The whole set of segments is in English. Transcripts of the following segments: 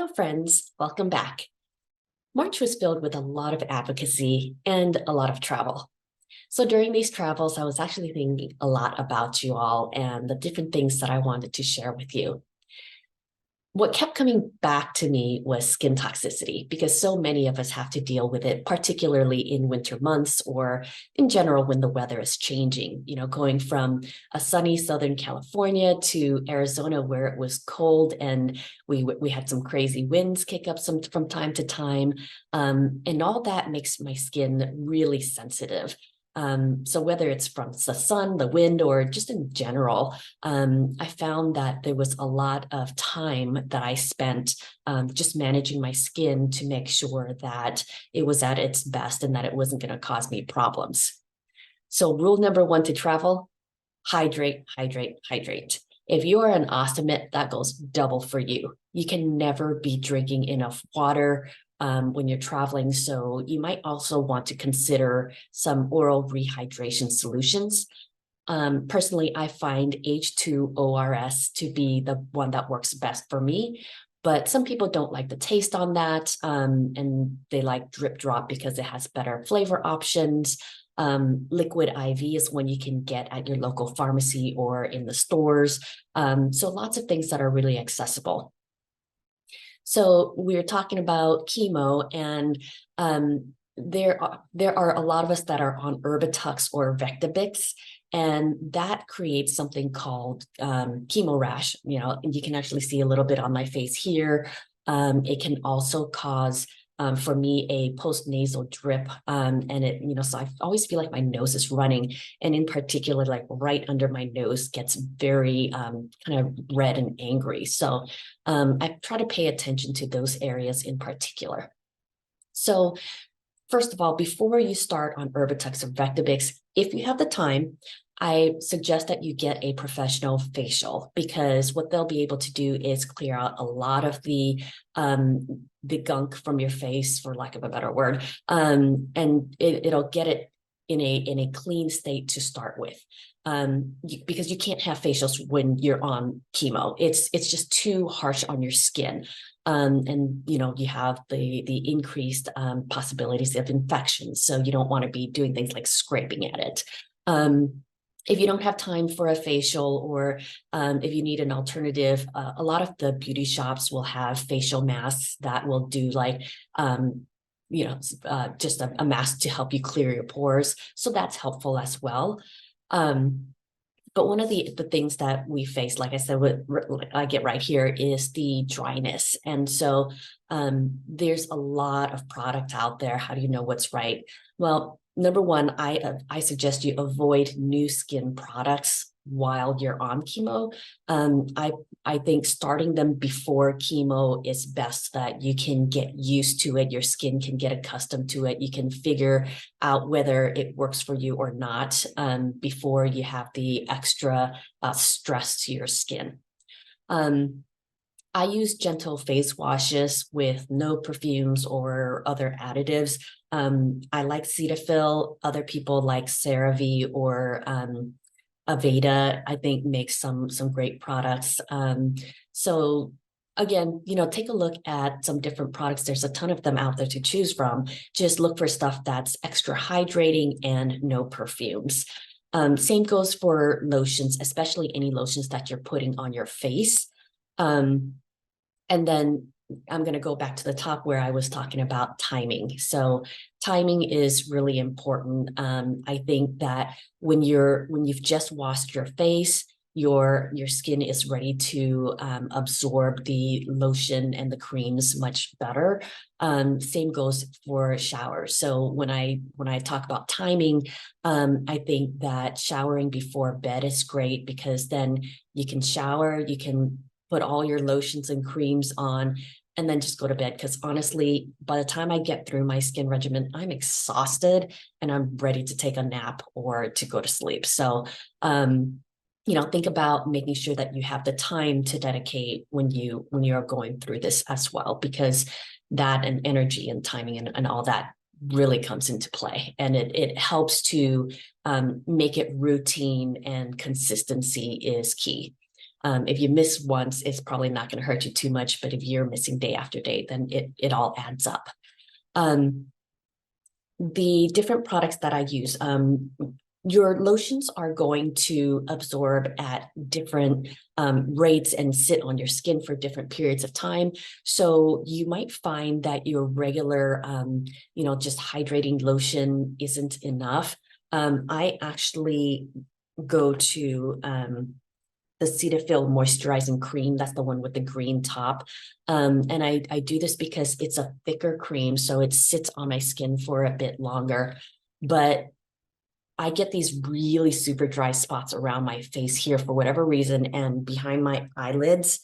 Hello, friends. Welcome back. March was filled with a lot of advocacy and a lot of travel. So during these travels, I was actually thinking a lot about you all and the different things that I wanted to share with you. What kept coming back to me was skin toxicity because so many of us have to deal with it, particularly in winter months or in general when the weather is changing. Going from a sunny Southern California to Arizona where it was cold and we had some crazy winds kick up some from time to time. And all that makes my skin really sensitive. So whether it's from the sun, the wind, or just in general, I found that there was a lot of time that I spent just managing my skin to make sure that it was at its best and that it wasn't going to cause me problems. So rule number one to travel: hydrate, hydrate, hydrate. If you are an ostomate, that goes double for you. You can never be drinking enough water when you're traveling. So you might also want to consider some oral rehydration solutions. Personally, I find H2ORS to be the one that works best for me. But some people don't like the taste on that, and they like drip drop because it has better flavor options. Liquid IV is one you can get at your local pharmacy or in the stores. So lots of things that are really accessible. So we're talking about chemo, and there are a lot of us that are on Erbitux or Vectibix, and that creates something called chemo rash. You can actually see a little bit on my face here. It can also cause for me a post-nasal drip, and it, so I always feel like my nose is running, and in particular, like right under my nose gets very kind of red and angry. So I try to pay attention to those areas in particular. So first of all, before you start on Erbitux or Vectibix, if you have the time, I suggest that you get a professional facial, because what they'll be able to do is clear out a lot of the gunk from your face, for lack of a better word, and it'll get it in a clean state to start with. Because you can't have facials when you're on chemo. It's just too harsh on your skin. And you have the increased possibilities of infections. So you don't want to be doing things like scraping at it. If you don't have time for a facial, or if you need an alternative, a lot of the beauty shops will have facial masks that will do like just a mask to help you clear your pores. So that's helpful as well. But one of the things that we face, like I said, I get right here, is the dryness. And so there's a lot of product out there. How do you know what's right? Well, number one, I suggest you avoid new skin products while you're on chemo. I think starting them before chemo is best, that you can get used to it. Your skin can get accustomed to it. You can figure out whether it works for you or not before you have the extra stress to your skin. I use gentle face washes with no perfumes or other additives. I like Cetaphil. Other people like CeraVe or Aveda, I think, makes some great products. So again, take a look at some different products. There's a ton of them out there to choose from. Just look for stuff that's extra hydrating and no perfumes. Same goes for lotions, especially any lotions that you're putting on your face. And then I'm going to go back to the top where I was talking about timing. So timing is really important. I think that when you've just washed your face, your skin is ready to absorb the lotion and the creams much better. Same goes for showers. So when I talk about timing, I think that showering before bed is great, because then you can shower, you can put all your lotions and creams on, and then just go to bed. Because honestly, by the time I get through my skin regimen, I'm exhausted and I'm ready to take a nap or to go to sleep. So, think about making sure that you have the time to dedicate when you're going through this as well, because that and energy and timing and all that really comes into play, and it helps to make it routine, and consistency is key. If you miss once, it's probably not going to hurt you too much, but if you're missing day after day, then it all adds up. Um, the different products that I use, your lotions are going to absorb at different rates and sit on your skin for different periods of time. So you might find that your regular, just hydrating lotion isn't enough. I actually go to the Cetaphil moisturizing cream. That's the one with the green top. And I do this because it's a thicker cream, so it sits on my skin for a bit longer. But I get these really super dry spots around my face here for whatever reason, and behind my eyelids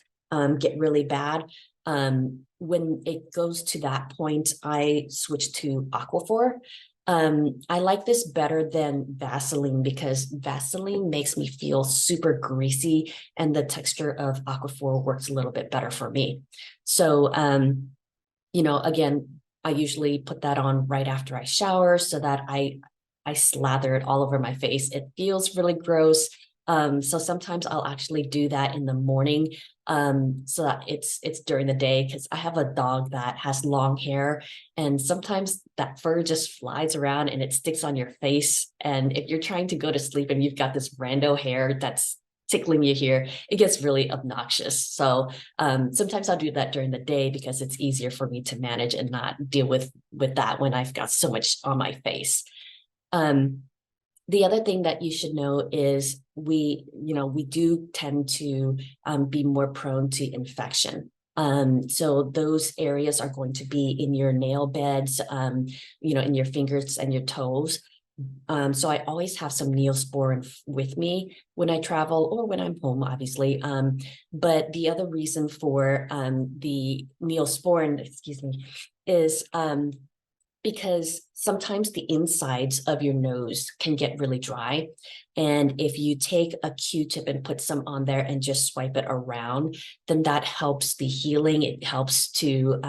get really bad. When it goes to that point, I switch to Aquaphor. I like this better than Vaseline because Vaseline makes me feel super greasy, and the texture of Aquaphor works a little bit better for me. So, again, I usually put that on right after I shower so that I slather it all over my face. It feels really gross. So sometimes I'll actually do that in the morning, so that it's during the day, because I have a dog that has long hair, and sometimes that fur just flies around and it sticks on your face. And if you're trying to go to sleep and you've got this rando hair that's tickling you here, it gets really obnoxious. So sometimes I'll do that during the day because it's easier for me to manage and not deal with that when I've got so much on my face. The other thing that you should know is we do tend to be more prone to infection. So those areas are going to be in your nail beds, in your fingers and your toes. So I always have some Neosporin with me when I travel or when I'm home, obviously. But the other reason for the Neosporin, excuse me, is because sometimes the insides of your nose can get really dry. And if you take a Q-tip and put some on there and just swipe it around, then that helps the healing. It helps to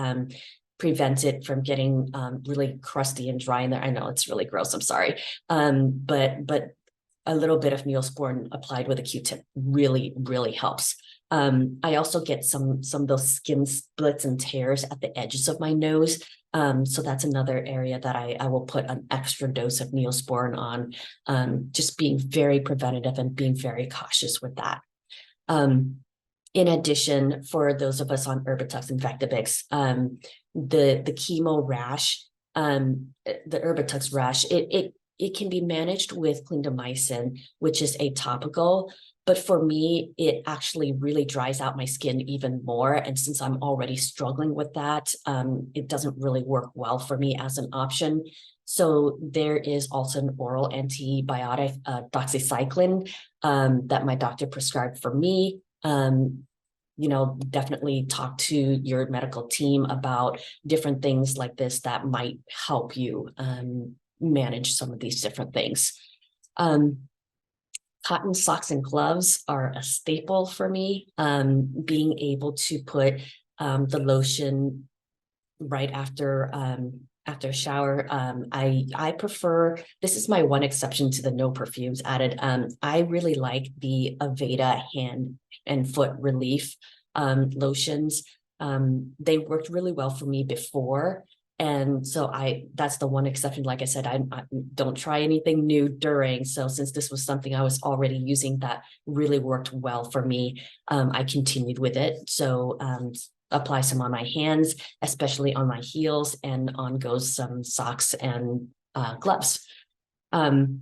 prevent it from getting really crusty and dry in there. I know it's really gross, I'm sorry. But a little bit of Neosporin applied with a Q-tip really, really helps. I also get some of those skin splits and tears at the edges of my nose. So that's another area that I will put an extra dose of Neosporin on, just being very preventative and being very cautious with that. In addition, for those of us on Erbitux and Vectibix, the chemo rash, the Erbitux rash, it can be managed with clindamycin, which is a topical. But for me, it actually really dries out my skin even more. And since I'm already struggling with that, it doesn't really work well for me as an option. So there is also an oral antibiotic, doxycycline, that my doctor prescribed for me. Definitely talk to your medical team about different things like this that might help you manage some of these different things. Cotton socks and gloves are a staple for me. Being able to put the lotion right after a shower. I prefer, this is my one exception to the no perfumes added. I really like the Aveda hand and foot relief lotions. They worked really well for me before. And so that's the one exception. Like I said, I don't try anything new during. So since this was something I was already using that really worked well for me, I continued with it. So apply some on my hands, especially on my heels, and on goes some socks and gloves. The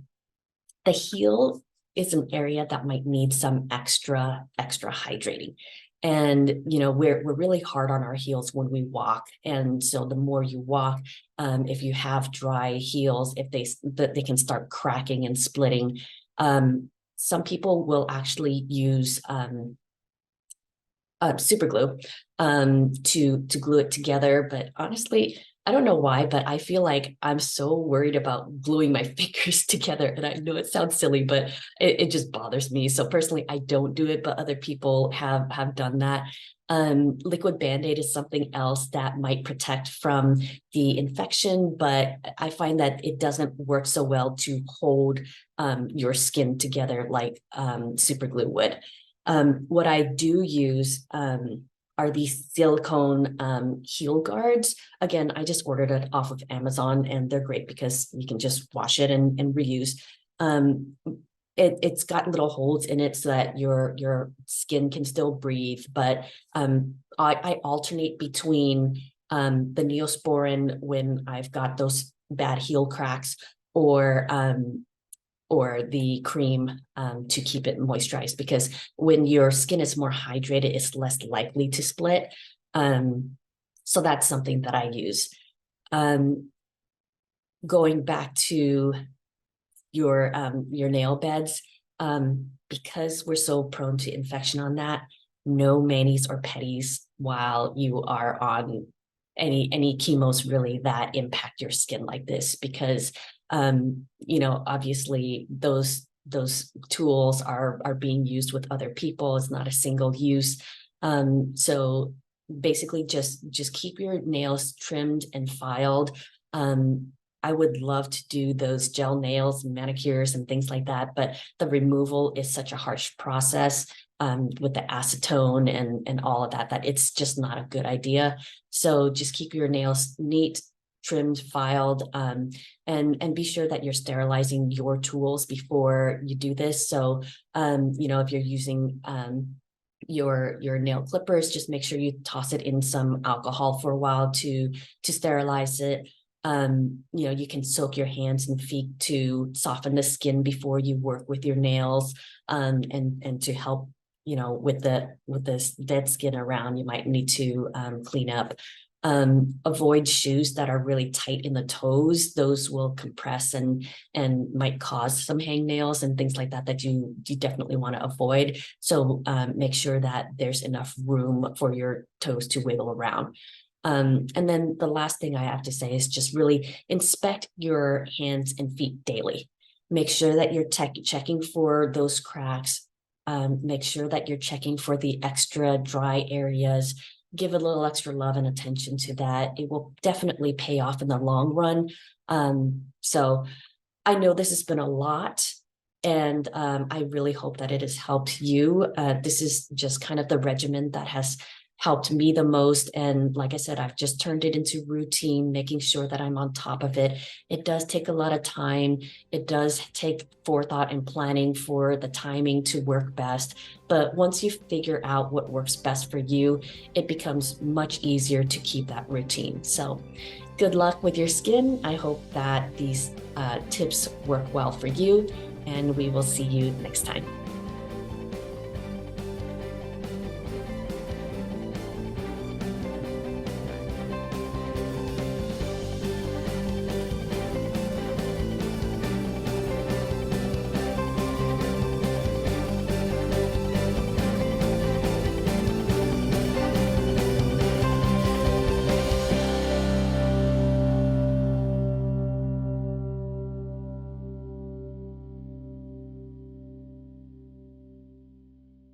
heel is an area that might need some extra hydrating. And we're really hard on our heels when we walk, and so the more you walk, if you have dry heels, if they can start cracking and splitting. Some people will actually use super glue to glue it together, but honestly, I don't know why, but I feel like I'm so worried about gluing my fingers together. And I know it sounds silly, but it just bothers me. So personally, I don't do it, but other people have done that. Liquid Band-Aid is something else that might protect from the infection, but I find that it doesn't work so well to hold your skin together like super glue would. What I do use are these silicone heel guards. Again, I just ordered it off of Amazon, and they're great because you can just wash it and reuse. Um, it's got little holes in it so that your skin can still breathe, but I alternate between the Neosporin when I've got those bad heel cracks, or the cream to keep it moisturized, because when your skin is more hydrated, it's less likely to split. So that's something that I use. Going back to your nail beds, because we're so prone to infection on that, no manis or petties while you are on any chemos really that impact your skin like this, because obviously those tools are being used with other people. It's not a single use. So basically just keep your nails trimmed and filed. I would love to do those gel nails, manicures, and things like that, but the removal is such a harsh process with the acetone and all of that it's just not a good idea. So just keep your nails neat, trimmed, filed, and be sure that you're sterilizing your tools before you do this. So, if you're using your nail clippers, just make sure you toss it in some alcohol for a while to sterilize it. You can soak your hands and feet to soften the skin before you work with your nails, and to help, with this dead skin around, you might need to clean up. Avoid shoes that are really tight in the toes. Those will compress and might cause some hangnails and things like that you definitely want to avoid. So make sure that there's enough room for your toes to wiggle around. And then the last thing I have to say is just really inspect your hands and feet daily. Make sure that you're checking for those cracks. Make sure that you're checking for the extra dry areas. Give a little extra love and attention to that. It will definitely pay off in the long run. So I know this has been a lot, and I really hope that it has helped you. This is just kind of the regimen that has helped me the most. And like I said, I've just turned it into routine, making sure that I'm on top of it. It does take a lot of time. It does take forethought and planning for the timing to work best. But once you figure out what works best for you, it becomes much easier to keep that routine. So good luck with your skin. I hope that these tips work well for you, and we will see you next time.